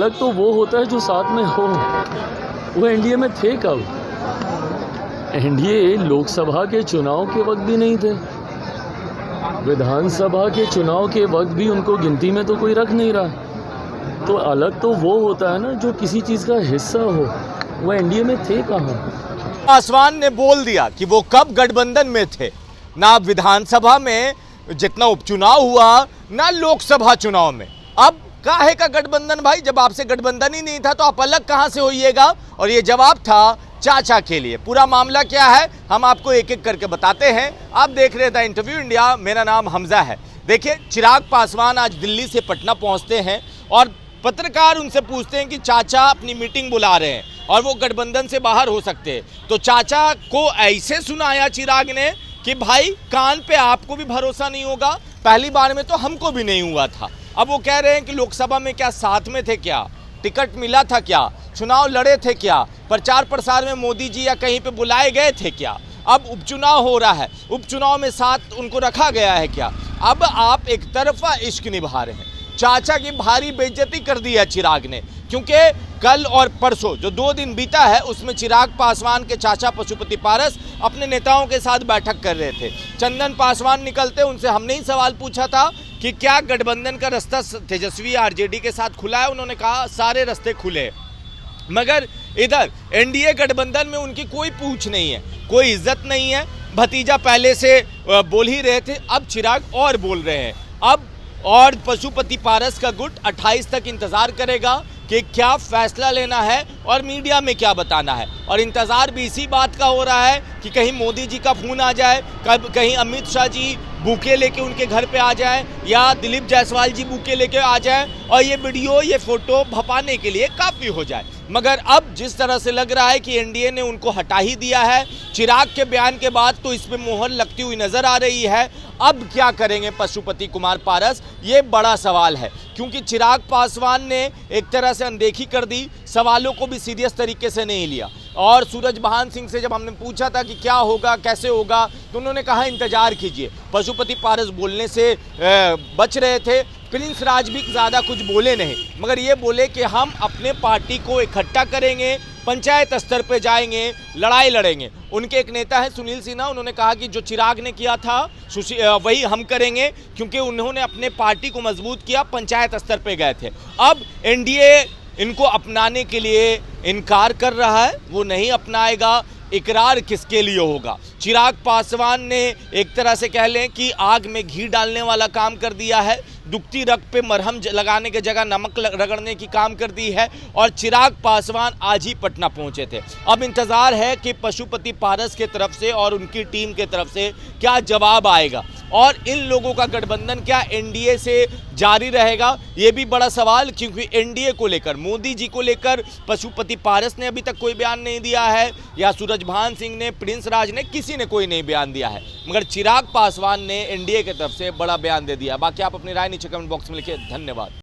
अलग तो वो होता है जो साथ में हो। वो एनडीए में थे कब? एनडीए लोकसभा के चुनाव के वक्त भी नहीं थे, विधानसभा के चुनाव के वक्त भी उनको गिनती में तो कोई रख नहीं रहा। तो अलग तो वो होता है ना जो किसी चीज़ का हिस्सा हो। वो एनडीए में थे कहाँ? पासवान ने बोल दिया कि वो कब गठबंधन में थे। ना विधानसभा में जितना उपचुनाव हुआ, ना लोकसभा चुनाव में। अब काहे का गठबंधन भाई? जब आपसे गठबंधन ही नहीं था तो आप अलग कहां से होइएगा? और ये जवाब था चाचा के लिए। पूरा मामला क्या है हम आपको एक एक करके बताते हैं। आप देख रहे थे इंटरव्यू इंडिया, मेरा नाम हमजा है। देखिए, चिराग पासवान आज दिल्ली से पटना पहुंचते हैं और पत्रकार उनसे पूछते हैं कि चाचा अपनी मीटिंग बुला रहे हैं और वो गठबंधन से बाहर हो सकते हैं। तो चाचा को ऐसे सुनाया चिराग ने कि भाई कान पे आपको भी भरोसा नहीं होगा, पहली बार में तो हमको भी नहीं हुआ था। अब वो कह रहे हैं कि लोकसभा में क्या साथ में थे, क्या टिकट मिला था, क्या चुनाव लड़े थे, क्या प्रचार प्रसार में मोदी जी या कहीं पे बुलाए गए थे, क्या अब उपचुनाव हो रहा है, उपचुनाव में साथ उनको रखा गया है क्या? अब आप एक तरफा इश्क निभा रहे हैं। चाचा की भारी बेइज्जती कर दी है चिराग ने, क्योंकि कल और परसों जो 2 दिन बीता है उसमें चिराग पासवान के चाचा पशुपति पारस अपने नेताओं के साथ बैठक कर रहे थे। चंदन पासवान निकलते, उनसे हमने ही सवाल पूछा था कि क्या गठबंधन का रास्ता तेजस्वी आरजेडी के साथ खुला है? उन्होंने कहा सारे रास्ते खुले। मगर इधर एनडीए गठबंधन में उनकी कोई पूछ नहीं है, कोई इज्जत नहीं है। भतीजा पहले से बोल ही रहे थे, अब चिराग और बोल रहे हैं। अब और पशुपति पारस का गुट 28 तक इंतजार करेगा कि क्या फैसला लेना है और मीडिया में क्या बताना है। और इंतजार भी इसी बात का हो रहा है कि कहीं मोदी जी का फोन आ जाए, कहीं अमित शाह जी बुके लेके उनके घर पे आ जाए, या दिलीप जायसवाल जी बुके लेके आ जाए और ये वीडियो ये फोटो भपाने के लिए काफ़ी हो जाए। मगर अब जिस तरह से लग रहा है कि एनडीए ने उनको हटा ही दिया है चिराग के बयान के बाद, तो इसमें मोहर लगती हुई नजर आ रही है। अब क्या करेंगे पशुपति कुमार पारस, ये बड़ा सवाल है, क्योंकि चिराग पासवान ने एक तरह से अनदेखी कर दी, सवालों को भी सीरियस तरीके से नहीं लिया। और सूरजभान सिंह से जब हमने पूछा था कि क्या होगा, कैसे होगा, तो उन्होंने कहा इंतजार कीजिए। पशुपति पारस बोलने से बच रहे थे। प्रिंस राज भी ज़्यादा कुछ बोले नहीं, मगर ये बोले कि हम अपने पार्टी को इकट्ठा करेंगे, पंचायत स्तर पे जाएंगे, लड़ाई लड़ेंगे। उनके एक नेता है सुनील सिन्हा, उन्होंने कहा कि जो चिराग ने किया था वही हम करेंगे, क्योंकि उन्होंने अपने पार्टी को मजबूत किया, पंचायत स्तर पे गए थे। अब एनडीए इनको अपनाने के लिए इनकार कर रहा है, वो नहीं अपनाएगा। इकरार किसके लिए होगा? चिराग पासवान ने एक तरह से कह लें कि आग में घी डालने वाला काम कर दिया है, दुखती रग पे मरहम लगाने की जगह नमक रगड़ने की काम कर दी है। और चिराग पासवान आज ही पटना पहुंचे थे। अब इंतजार है कि पशुपति पारस के तरफ से और उनकी टीम के तरफ से क्या जवाब आएगा, और इन लोगों का गठबंधन क्या एनडीए से जारी रहेगा, ये भी बड़ा सवाल। क्योंकि एनडीए को लेकर, मोदी जी को लेकर पशुपति पारस ने अभी तक कोई बयान नहीं दिया है, या सूरजभान सिंह ने, प्रिंस राज ने, किसी ने कोई नहीं बयान दिया है। मगर चिराग पासवान ने एनडीए की तरफ से बड़ा बयान दे दिया। बाकी आप अपनी राय नीचे कमेंट बॉक्स में लिखिए। धन्यवाद।